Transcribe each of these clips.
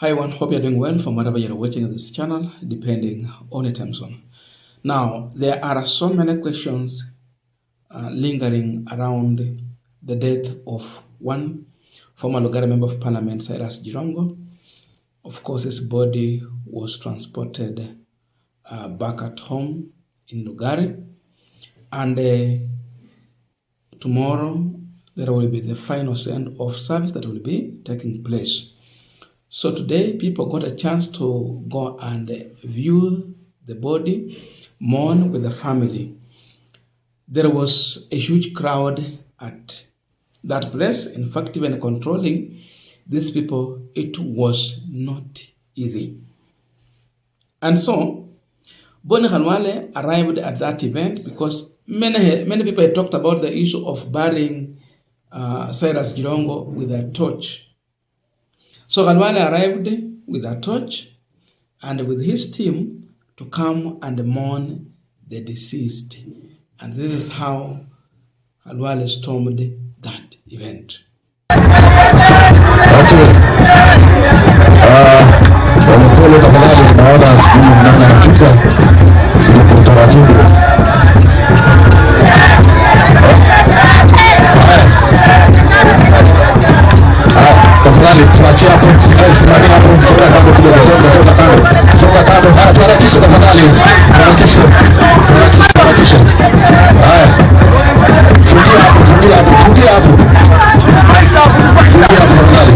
Hi everyone, hope you're doing well from wherever you're watching this channel, depending on your time zone. Now, there are so many questions lingering around the death of one former Lugari Member of Parliament, Cyrus Jirongo. Of course, his body was transported back at home in Lugari, and tomorrow there will be the final send-off service that will be taking place. So today, people got a chance to go and view the body, mourn with the family. There was a huge crowd at that place. In fact, even controlling these people, it was not easy. And so, Boni Khalwale arrived at that event because many people had talked about the issue of burying Cyrus Jirongo with a torch. So Khalwale arrived with a torch and with his team to come and mourn the deceased. And this is how Khalwale stormed that event. Tafadhali tuachie hapo, simamia hapo, songa kando kidogo, songa kando, harakisha tafadhali, harakisha. Haya, fungia hapo tafadhali.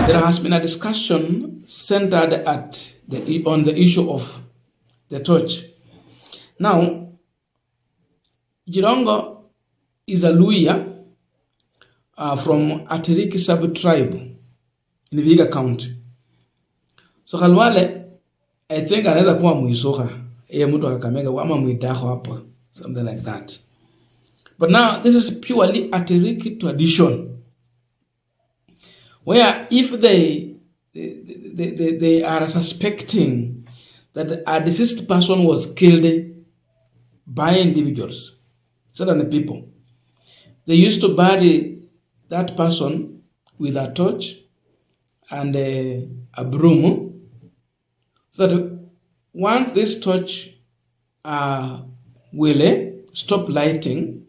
There has been a discussion centered on the issue of the torch. Now, Jirongo is a Luhya from Atiriki sub-tribe in Vihiga County. So Khalwale, I think anaweza kuwa Muisoka, mtu wa Kakamega ama Muidaho hapo, something like that. But now this is purely Atiriki tradition, where if they are suspecting that a deceased person was killed by individuals, certain people, they used to bury that person with a torch and a broom, so that once this torch will stop lighting,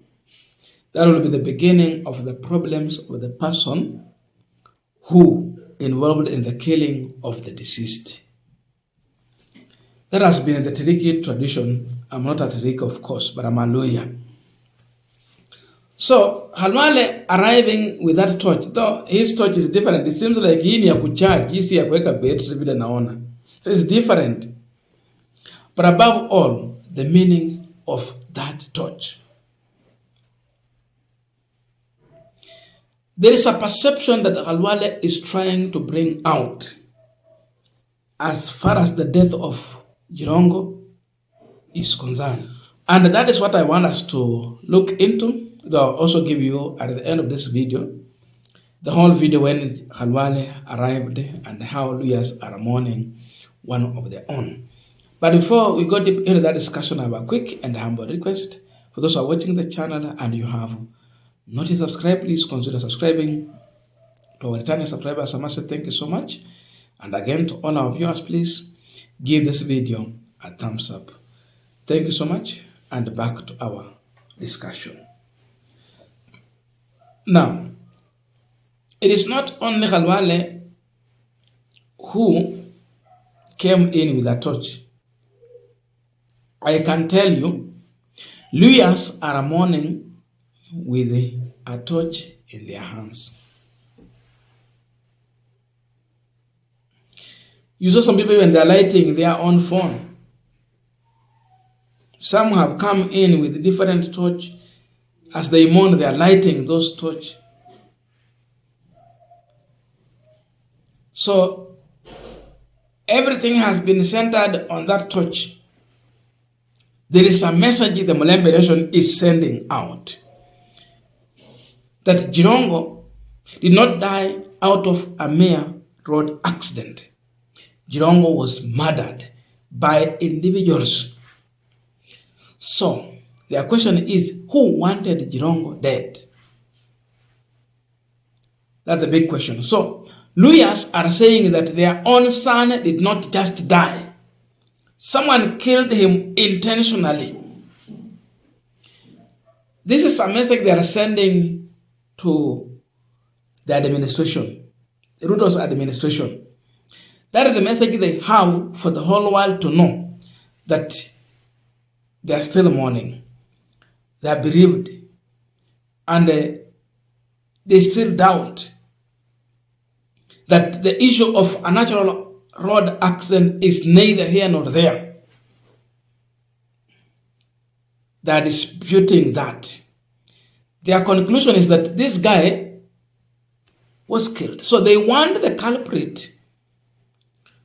that will be the beginning of the problems of the person who involved in the killing of the deceased. That has been in the Tiriki tradition. I'm not a Tiriki, of course, but I'm a Luhya. So Khalwale arriving with that torch, though his torch is different. It seems like hii ni ya kucharge, hii si ya kuweka battery vile naona. So it's different. But above all, the meaning of that torch. There is a perception that Khalwale is trying to bring out as far as the death of Jirongo is concerned. And that is what I want us to look into. I'll also give you at the end of this video, the whole video when Khalwale arrived and how Luhyas are mourning one of their own. But before we go deep into that discussion, I have a quick and humble request. For those who are watching the channel and you have not yet subscribed, please consider subscribing. To our returning subscribers, I must say thank you so much. And again, to all our viewers, please give this video a thumbs up. Thank you so much, and back to our discussion. Now, it is not only Khalwale who came in with a torch. I can tell you, Luhyas are mourning with a torch in their hands. You saw some people when they're lighting their own phone. Some have come in with different torch. As they mourn, they are lighting those torch. So everything has been centered on that torch. There is a message the Mulembe nation is sending out, that Jirongo did not die out of a mere road accident. Jirongo was murdered by individuals So their question is, who wanted Jirongo dead? That's the big question. So lawyers are saying that their own son did not just die. Someone killed him intentionally. This is a message they are sending to the administration, the Ruto's administration. That is the message they have for the whole world to know that they are still mourning. They are bereaved. And they still doubt that the issue of a natural road accident is neither here nor there. They are disputing that. Their conclusion is that this guy was killed. So they want the culprit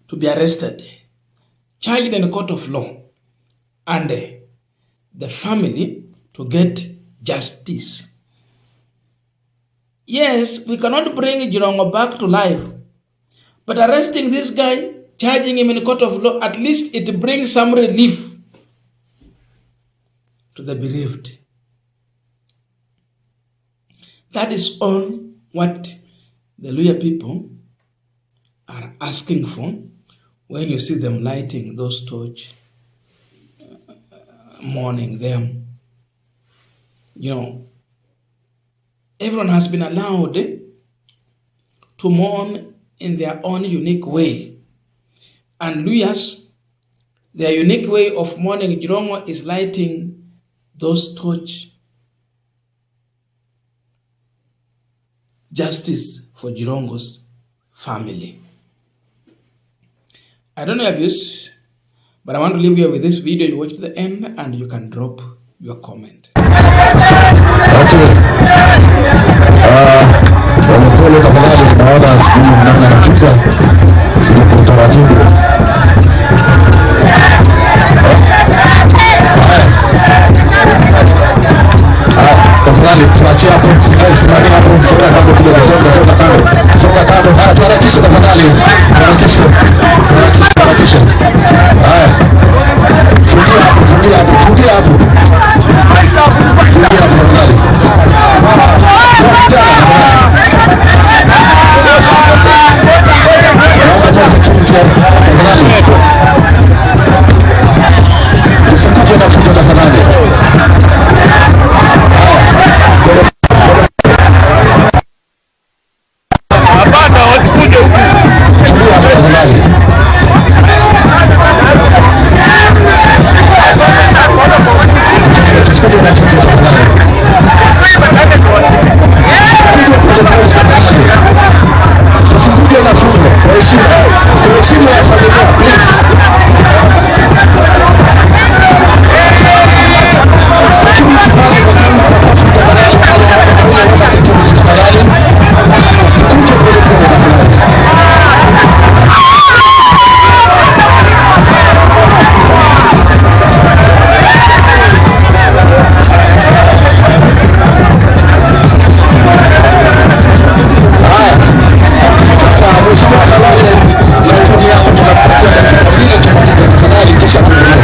to be arrested, charged in a court of law, and the family to get justice. Yes, we cannot bring Jirongo back to life, but arresting this guy, charging him in a court of law, at least it brings some relief to the bereaved. That is all what the Luhya people are asking for when you see them lighting those torches, mourning them. You know, everyone has been allowed to mourn in their own unique way. And Luhyas, their unique way of mourning Jirongo is lighting those torches. Justice for Jirongo's family. I don't know your views, but I want to leave you with this video. You watch to the end and you can drop your comment. Okay. Pole tafadhali, tunaona simu namna inafika kwa utaratibu. Tafadhali tuachie hapo, simamia hapo, songa kando kidogo, songa kando. Haya, tuharakishe tafadhali, harakisha. Haya, fungia hapo tafadhali. Usikuje na fujo tafadhali. Hapana, wasikuje huku. Tulia hapo tafadhali. Tusikuje na fujo tafadhali. Tusikuje na fujo. Heshima ya familia, please. Security pale kwa nyuma wakati tafadhali pale wala security tafadhali. Tukuje pole tafadhali. Sasa mheshimiwa halali na timu yako tunapatia dakika mbili tumalize tafadhali kisha tuendelee.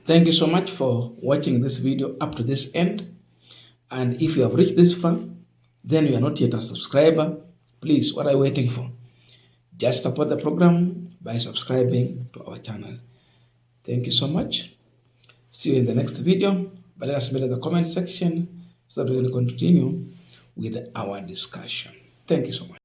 Thank you so much for watching this video up to this end. And if you have reached this far, then you are not yet a subscriber, please, what are you waiting for? Just support the program by subscribing to our channel. Thank you so much. See you in the next video. But let us know in the comment section so that we will continue with our discussion. Thank you so much.